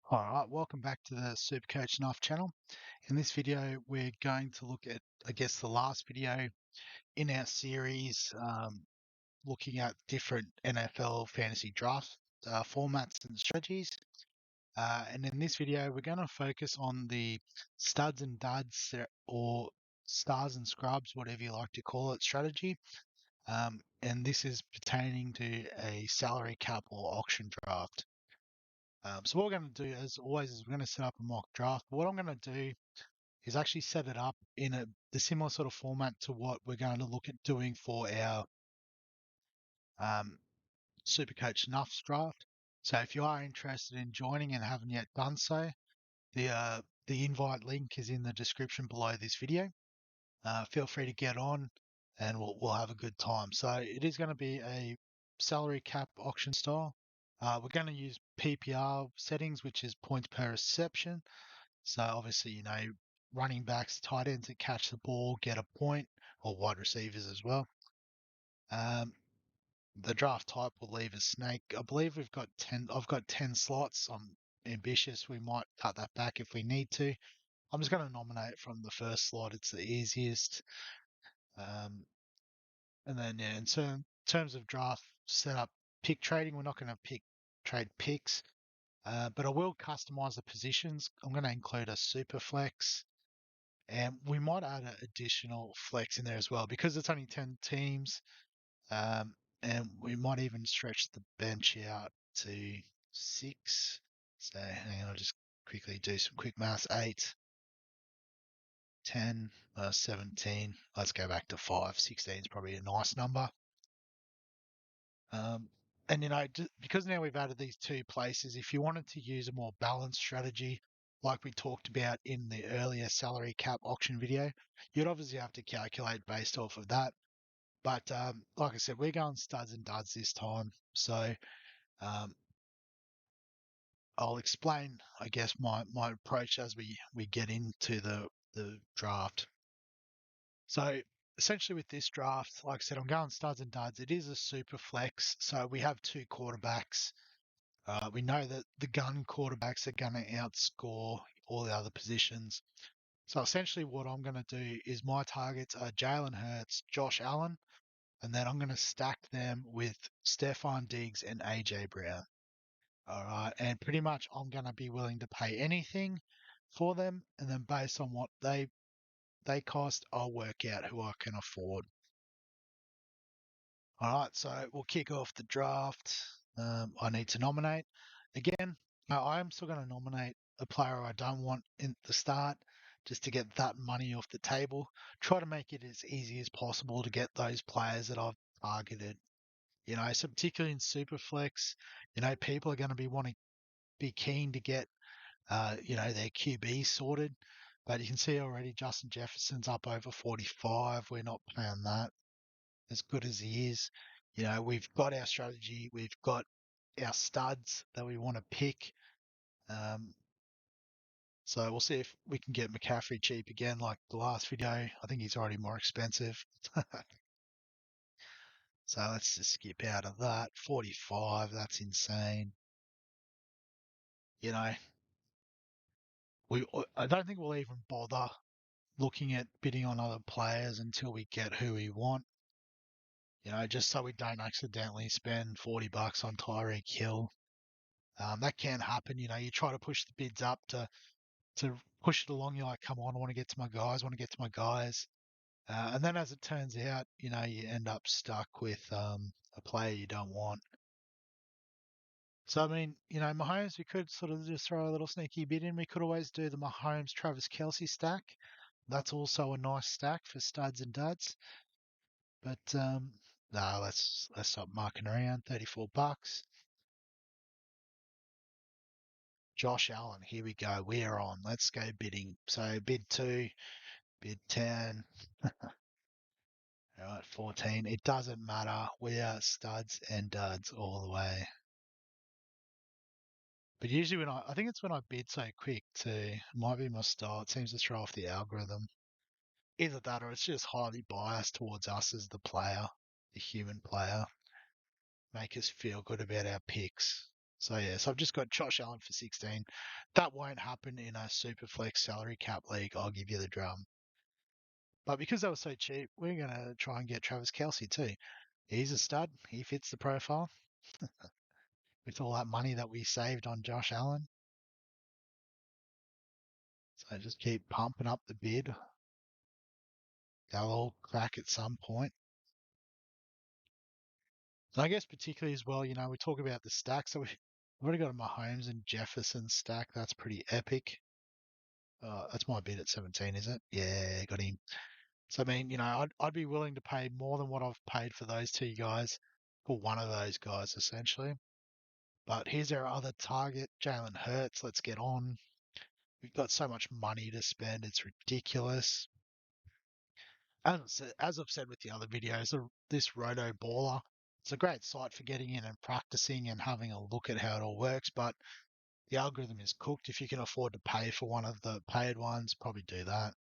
All right, welcome back to the Supercoach Knife channel. In this video, we're going to look at, I guess, the last video in our series, looking at different NFL fantasy draft formats and strategies. And in this video, we're going to focus on the studs and duds or stars and scrubs, whatever you like to call it, strategy. And this is pertaining to a salary cap or auction draft. So what we're going to do, as always, is we're going to set up a mock draft. But what I'm going to do is actually set it up in the similar sort of format to what we're going to look at doing for our um, Supercoach Nuffs draft. So if you are interested in joining and haven't yet done so, the invite link is in the description below this video. Feel free to get on, and we'll have a good time. So it is going to be a salary cap auction style. We're going to use PPR settings, which is points per reception. So obviously, running backs, tight ends that catch the ball get a point, or wide receivers as well. Um, the draft type will leave as snake. I believe we've got 10. I've got 10 slots. I'm ambitious. We might cut that back if we need to. I'm just going to nominate from the first slot. It's the easiest. Um, and then, yeah, in terms of draft setup, pick trading, we're not going to trade picks, but I will customize the positions. I'm going to include a super flex, and we might add an additional flex in there as well because it's only 10 teams. Um, and we might even stretch the bench out to 6. So hang on, I'll just quickly do some quick maths. 8, 10, 17. Let's go back to 5. 16 is probably a nice number. Um, and because now we've added these 2 places, if you wanted to use a more balanced strategy, like we talked about in the earlier salary cap auction video, you'd obviously have to calculate based off of that. But like I said, we're going studs and duds this time. So um, I'll explain, I guess, my approach as we get into the draft. So essentially with this draft, like I said, I'm going studs and duds. It is a super flex. So we have 2 quarterbacks. We know that the gun quarterbacks are going to outscore all the other positions. So essentially what I'm going to do is my targets are Jalen Hurts, Josh Allen, and then I'm going to stack them with Stefan Diggs and AJ Brown. All right. And pretty much I'm going to be willing to pay anything for them. And then based on what they cost, I'll work out who I can afford. All right. So we'll kick off the draft. I need to nominate. Again, I am still going to nominate a player I don't want in the start just to get that money off the table. Try to make it as easy as possible to get those players that I've targeted. So particularly in Superflex, people are going to be keen to get, their QB sorted. But you can see already Justin Jefferson's up over 45. We're not playing that as good as he is. We've got our strategy. We've got our studs that we want to pick. Um, so we'll see if we can get McCaffrey cheap again, like the last video. I think he's already more expensive. So let's just skip out of that. 45, that's insane. You know, I don't think we'll even bother looking at bidding on other players until we get who we want. Just so we don't accidentally spend $40 on Tyreek Hill. That can happen. You try to push the bids up to push it along. You're like, come on, I want to get to my guys, I want to get to my guys. And then as it turns out, you end up stuck with a player you don't want. So, I mean, Mahomes, we could sort of just throw a little sneaky bid in. We could always do the Mahomes Travis Kelce stack. That's also a nice stack for studs and duds. But no, let's stop mucking around. $34. Josh Allen, here we go. We are on. Let's go bidding. So bid 2, bid 10. All right, 14. It doesn't matter. We are studs and duds all the way. But usually I think it's when I bid so quick too. It might be my style. It seems to throw off the algorithm. Either that or it's just highly biased towards us as the player, the human player. Make us feel good about our picks. So yeah, so I've just got Josh Allen for 16. That won't happen in a super flex salary cap league. I'll give you the drum. But because they were so cheap, we're gonna try and get Travis Kelce too. He's a stud. He fits the profile with all that money that we saved on Josh Allen. So just keep pumping up the bid. They'll all crack at some point. And I guess particularly as well, we talk about the stack. So we've already got a Mahomes and Jefferson stack. That's pretty epic. That's my bid at 17, is it? Yeah, got him. So I mean, I'd be willing to pay more than what I've paid for those two guys, for one of those guys essentially. But here's our other target, Jalen Hurts. Let's get on. We've got so much money to spend, it's ridiculous. As I've said with the other videos, this Roto Baller, it's a great site for getting in and practicing and having a look at how it all works. But the algorithm is cooked. If you can afford to pay for one of the paid ones, probably do that.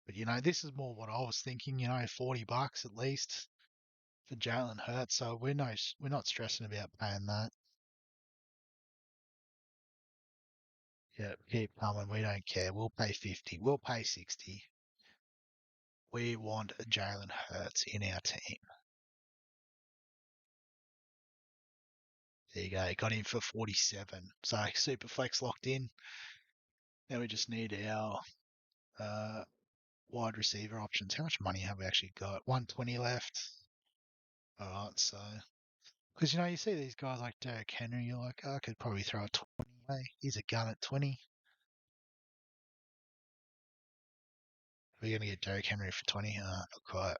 But this is more what I was thinking. $40 at least for Jalen Hurts. So we're not stressing about paying that. Yeah, keep coming. We don't care. We'll pay 50. We'll pay 60. We want Jalen Hurts in our team. There you go. Got him for 47. So Superflex locked in. Now we just need our uh, wide receiver options. How much money have we actually got? 120 left. All right, so because you see these guys like Derrick Henry, you're like, oh, I could probably throw a 20 away. He's a gun at 20. We're gonna get Derrick Henry for 20. Not quite.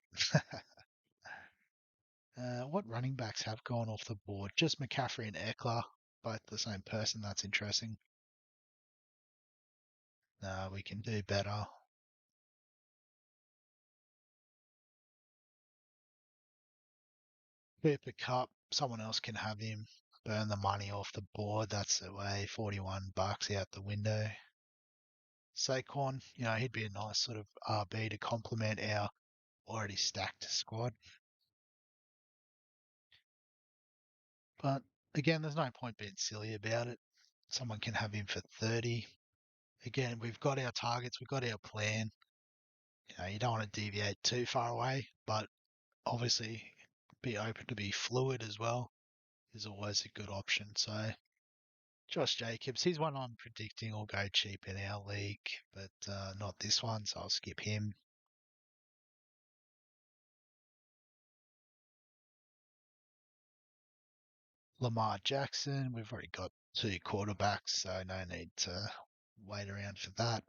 What running backs have gone off the board? Just McCaffrey and Eckler, both the same person. That's interesting. No, we can do better. Cooper Cup, someone else can have him. Burn the money off the board. That's the way. $41 out the window. Saquon, he'd be a nice sort of RB to complement our already stacked squad. But again, there's no point being silly about it. Someone can have him for 30. Again, we've got our targets, we've got our plan. You don't want to deviate too far away, but obviously be open to be fluid as well is always a good option. So Josh Jacobs, he's one I'm predicting will go cheap in our league, but not this one, so I'll skip him. Lamar Jackson, we've already got two quarterbacks, so no need to wait around for that.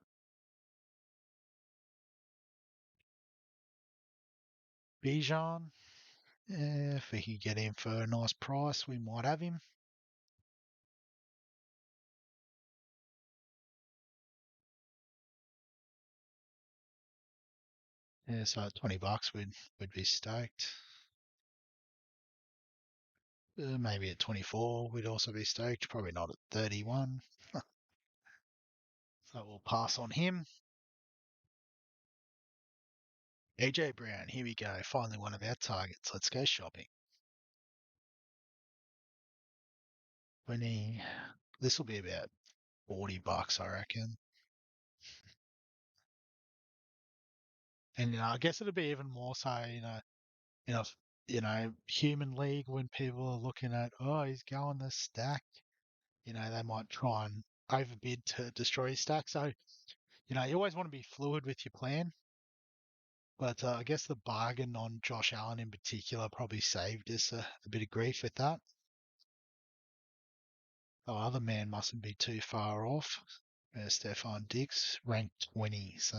Bijan, if we could get him for a nice price, we might have him. Yeah, so at $20 we'd be stoked. Maybe at 24 we'd also be stoked. Probably not at 31. So we'll pass on him. AJ Brown, here we go. Finally one of our targets. Let's go shopping. 20. This will be about $40, I reckon. And I guess it'll be even more so, you know, human league when people are looking at, oh, he's going this stack. They might try and overbid to destroy his stack. So, you always want to be fluid with your plan. But I guess the bargain on Josh Allen in particular probably saved us a bit of grief with that. The other man mustn't be too far off. Stefan Diggs ranked 20, so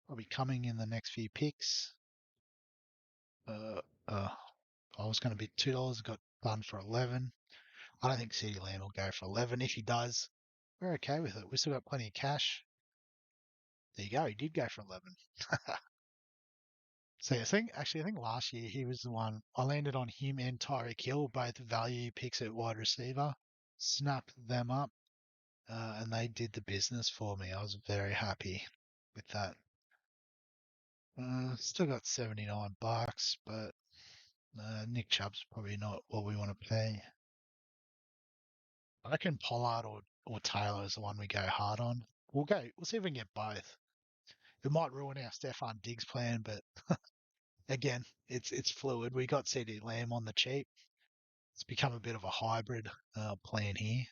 probably coming in the next few picks. Uh, uh, I was going to bid $2, got done for 11. I don't think CeeDee Lamb will go for 11. If he does, we're okay with it. We've still got plenty of cash. There you go. He did go for 11. So yeah, I think last year he was the one I landed on him and Tyreek Hill, both value picks at wide receiver. Snapped them up, and they did the business for me. I was very happy with that. Still got $79, but Nick Chubb's probably not what we want to pay. I reckon Pollard or Taylor is the one we go hard on. We'll see if we can get both. It might ruin our Stefan Diggs plan, but again, it's fluid. We got CD Lamb on the cheap. It's become a bit of a hybrid plan here,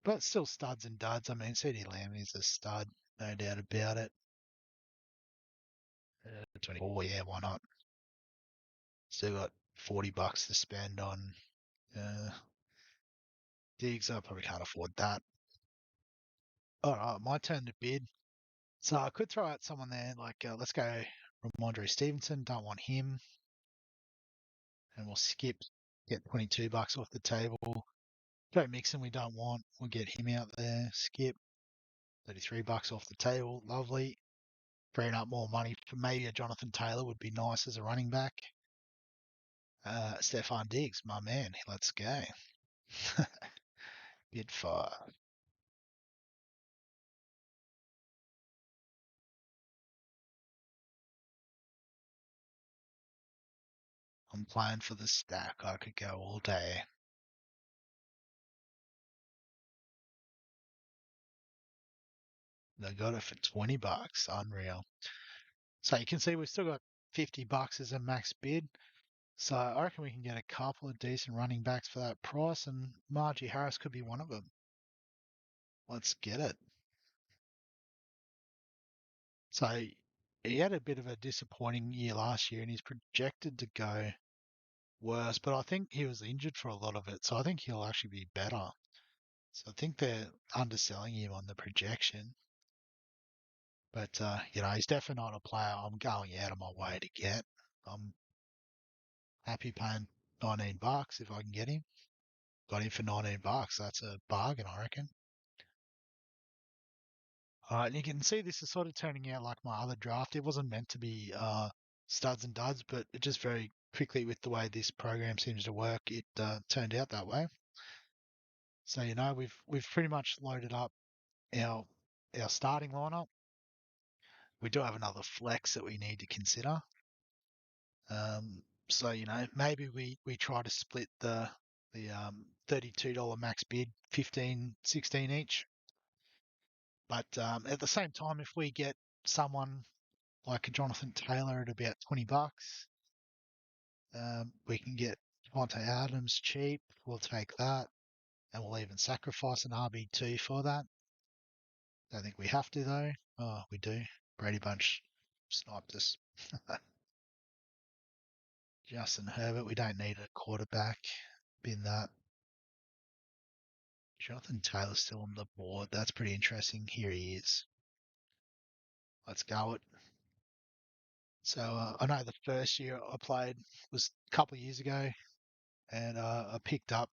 but still studs and duds. I mean, CD Lamb is a stud, no doubt about it. 24, yeah, why not? Still got $40 to spend on uh, Diggs. I probably can't afford that. All right, my turn to bid. So I could throw out someone there like let's go Ramondre Stevenson. Don't want him, and we'll skip. Get $22 off the table. Joe Mixon we don't want. We'll get him out there. Skip. $33 off the table. Lovely. Freeing up more money for maybe a Jonathan Taylor would be nice as a running back. Stefan Diggs, my man. Let's go. Bid 5. I'm playing for the stack. I could go all day. They got it for $20. Unreal. So you can see we've still got $50 as a max bid. So I reckon we can get a couple of decent running backs for that price, and Margie Harris could be one of them. Let's get it. So he had a bit of a disappointing year last year, and he's projected to go worse. But I think he was injured for a lot of it, so I think he'll actually be better. So I think they're underselling him on the projection. But he's definitely not a player I'm going out of my way to get. I'm happy paying $19 if I can get him. Got him for $19. That's a bargain, I reckon. And you can see this is sort of turning out like my other draft. It wasn't meant to be studs and duds, but it just very quickly with the way this program seems to work, it turned out that way. So we've pretty much loaded up our starting lineup. We do have another flex that we need to consider. So maybe we try to split the $32 max bid, 15, 16 each. But at the same time, if we get someone like a Jonathan Taylor at about $20, we can get Devontae Adams cheap. We'll take that, and we'll even sacrifice an RB2 for that. Don't think we have to though. Oh, we do. Brady Bunch sniped us. Justin Herbert, we don't need a quarterback. Bin that. Jonathan Taylor's still on the board. That's pretty interesting. Here he is. Let's go it. So I know the first year I played was a couple of years ago, and I picked up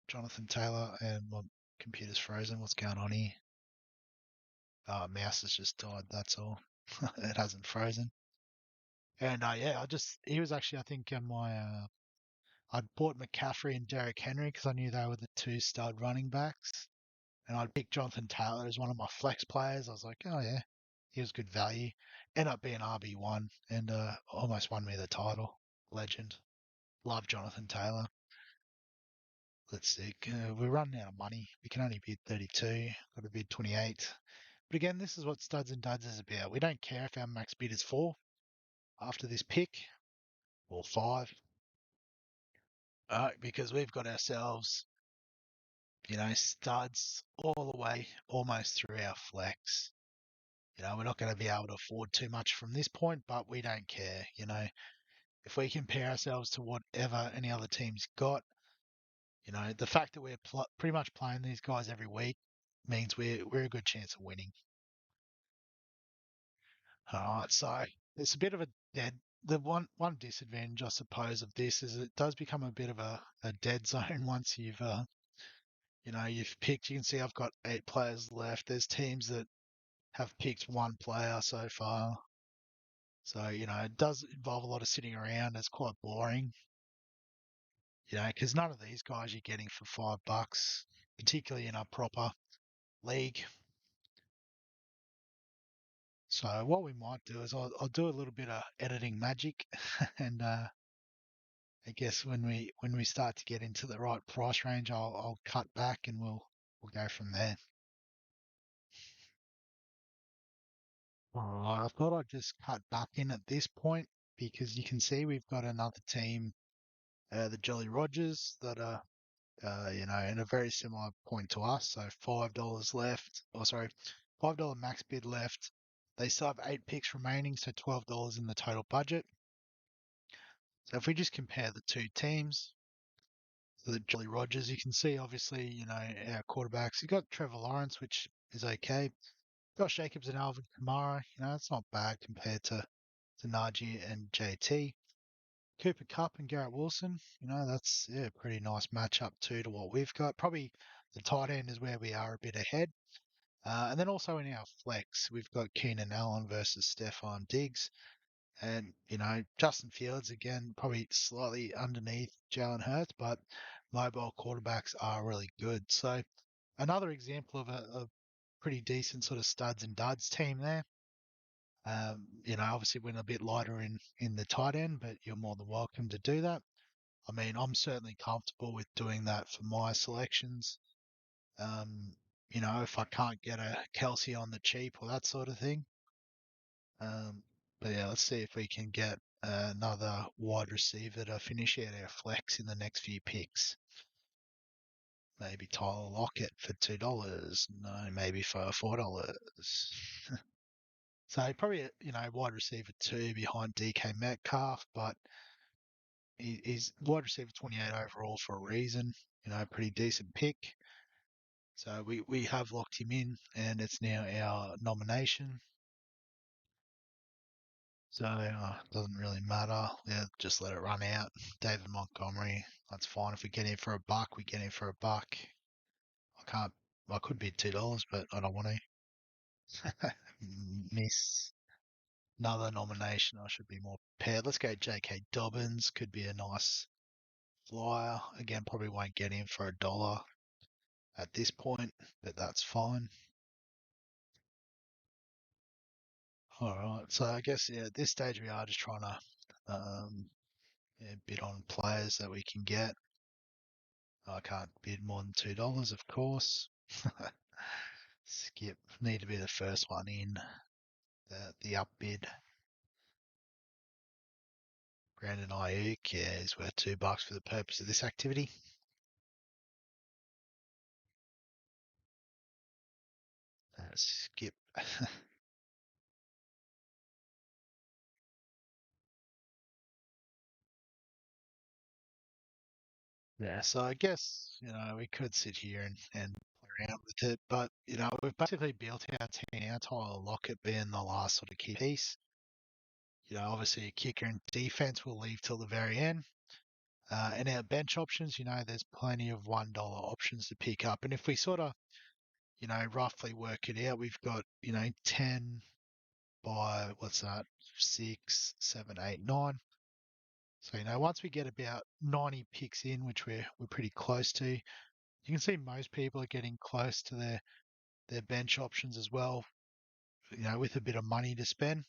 Jonathan Taylor, and my computer's frozen. What's going on here? Mouse has just died. That's all. It hasn't frozen. And he was actually I think I'd bought McCaffrey and Derrick Henry because I knew they were the two stud running backs, and I'd picked Jonathan Taylor as one of my flex players. I was like, oh yeah, he was good value. Ended up being RB1 and almost won me the title. Legend. Love Jonathan Taylor. Let's see. We're running out of money. We can only bid 32. Got to bid 28. But again, this is what studs and duds is about. We don't care if our max bid is 4 after this pick or 5. Because we've got ourselves, studs all the way almost through our flex. We're not going to be able to afford too much from this point, but we don't care. If we compare ourselves to whatever any other team's got, the fact that we're pretty much playing these guys every week means we're a good chance of winning. All right, so it's a bit of a dead. The one disadvantage, I suppose, of this is it does become a bit of a dead zone once you've picked. You can see I've got 8 players left. There's teams that have picked 1 player so far. So, it does involve a lot of sitting around. It's quite boring, because none of these guys you're getting for $5, particularly in a proper league. So what we might do is I'll do a little bit of editing magic and I guess when we start to get into the right price range, I'll cut back and we'll go from there. All right, I thought I'd just cut back in at this point because you can see we've got another team, the Jolly Rogers, that are in a very similar point to us. So $5 left, or sorry, $5 max bid left. They still have 8 picks remaining, so $12 in the total budget. So if we just compare the two teams, the Jolly Rogers, you can see obviously, our quarterbacks. You got Trevor Lawrence, which is okay. Josh Jacobs and Alvin Kamara, it's not bad compared to Najee and JT. Cooper Cup and Garrett Wilson, that's a pretty nice matchup too to what we've got. Probably the tight end is where we are a bit ahead. And then also in our flex, we've got Keenan Allen versus Stephon Diggs. And, Justin Fields, again, probably slightly underneath Jalen Hurts, but mobile quarterbacks are really good. So another example of a pretty decent sort of studs and duds team there. Obviously went a bit lighter in the tight end, but you're more than welcome to do that. I mean, I'm certainly comfortable with doing that for my selections. Um, if I can't get a Kelsey on the cheap or that sort of thing. Um, but yeah, let's see if we can get another wide receiver to finish out our flex in the next few picks. Maybe Tyler Lockett for $2. No, maybe for $4. So probably wide receiver two behind DK Metcalf, but he's wide receiver 28 overall for a reason. Pretty decent pick. So we have locked him in, and it's now our nomination. So doesn't really matter. Yeah, just let it run out. David Montgomery, that's fine. If we get him for a buck, we get him for a buck. I can't. I could bid $2, but I don't want to miss another nomination. I should be more prepared. Let's go J.K. Dobbins. Could be a nice flyer. Again, probably won't get him for $1 at this point, but that's fine. All right. So I guess at this stage we are just trying to bid on players that we can get. I can't bid more than $2, of course. Skip. Need to be the first one in. The upbid. Brandon Ayuk, yeah, is worth $2 for the purpose of this activity. Skip. Yeah, so I guess, we could sit here and play around with it, but, we've basically built our team now, Tyler Lockett being the last sort of key piece. Obviously a kicker and defense we'll leave till the very end. And our bench options, there's plenty of $1 options to pick up. And if we sort of, roughly work it out, we've got, 10 by, what's that, 6, 7, 8, 9. So, once we get about 90 picks in, which we're pretty close to, you can see most people are getting close to their bench options as well, with a bit of money to spend.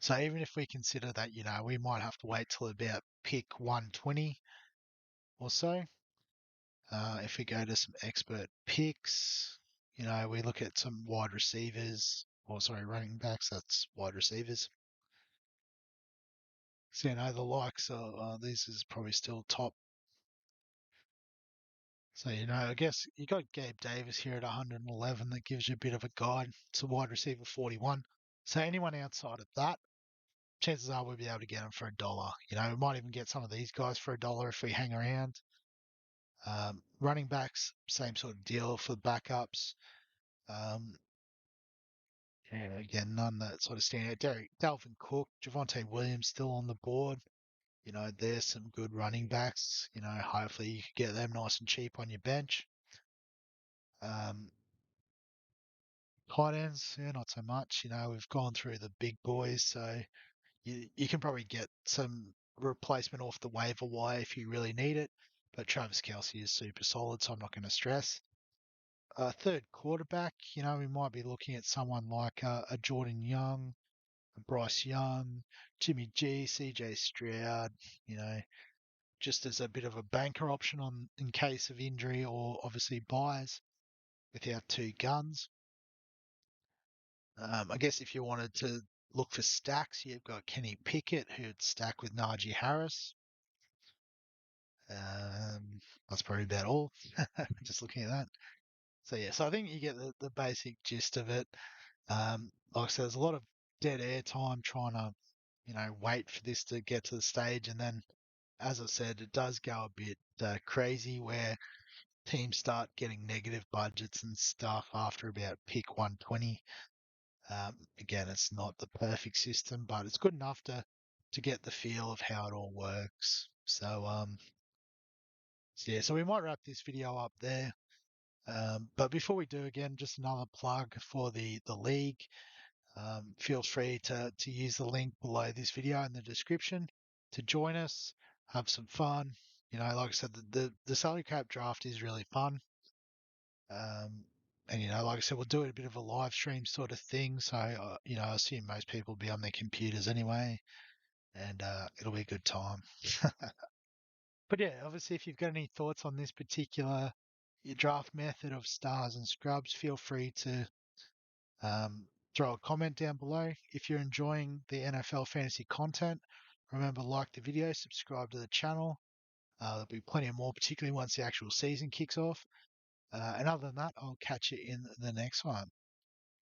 So even if we consider that, we might have to wait till about pick 120 or so. If we go to some expert picks, we look at some wide receivers, or sorry, running backs, that's wide receivers. So, the likes of this is probably still top. So, I guess you got Gabe Davis here at 111 that gives you a bit of a guide. It's a wide receiver 41. So, anyone outside of that, chances are we'll be able to get them for $1. We might even get some of these guys for $1 if we hang around. Running backs, same sort of deal for backups. Um, yeah, again, none that sort of stand out. Dalvin Cook, Javonte Williams still on the board. There's some good running backs. Hopefully you could get them nice and cheap on your bench. Um, Tight ends, yeah, not so much. We've gone through the big boys, so you can probably get some replacement off the waiver wire if you really need it. But Travis Kelce is super solid, so I'm not going to stress. Third quarterback, we might be looking at someone like a Jordan Young, Bryce Young, Jimmy G, CJ Stroud, you know, just as a bit of a banker option on in case of injury or obviously buys with our two guns. I guess if you wanted to look for stacks, you've got Kenny Pickett, who'd stack with Najee Harris. That's probably about all. Just looking at that. So yeah, so I think you get the basic gist of it. Like I said, there's a lot of dead air time trying to, wait for this to get to the stage, and then, as I said, it does go a bit crazy where teams start getting negative budgets and stuff after about pick 120. Again, it's not the perfect system, but it's good enough to get the feel of how it all works. So yeah, so we might wrap this video up there. But before we do, again, just another plug for the league. Feel free to use the link below this video in the description to join us, have some fun. Like I said, the salary cap draft is really fun. And like I said, we'll do it a bit of a live stream sort of thing. So I assume most people will be on their computers anyway, and it'll be a good time. But yeah, obviously, if you've got any thoughts on this particular your draft method of stars and scrubs, feel free to throw a comment down below. If you're enjoying the NFL fantasy content, remember, like the video, subscribe to the channel. There'll be plenty more, particularly once the actual season kicks off. And other than that, I'll catch you in the next one.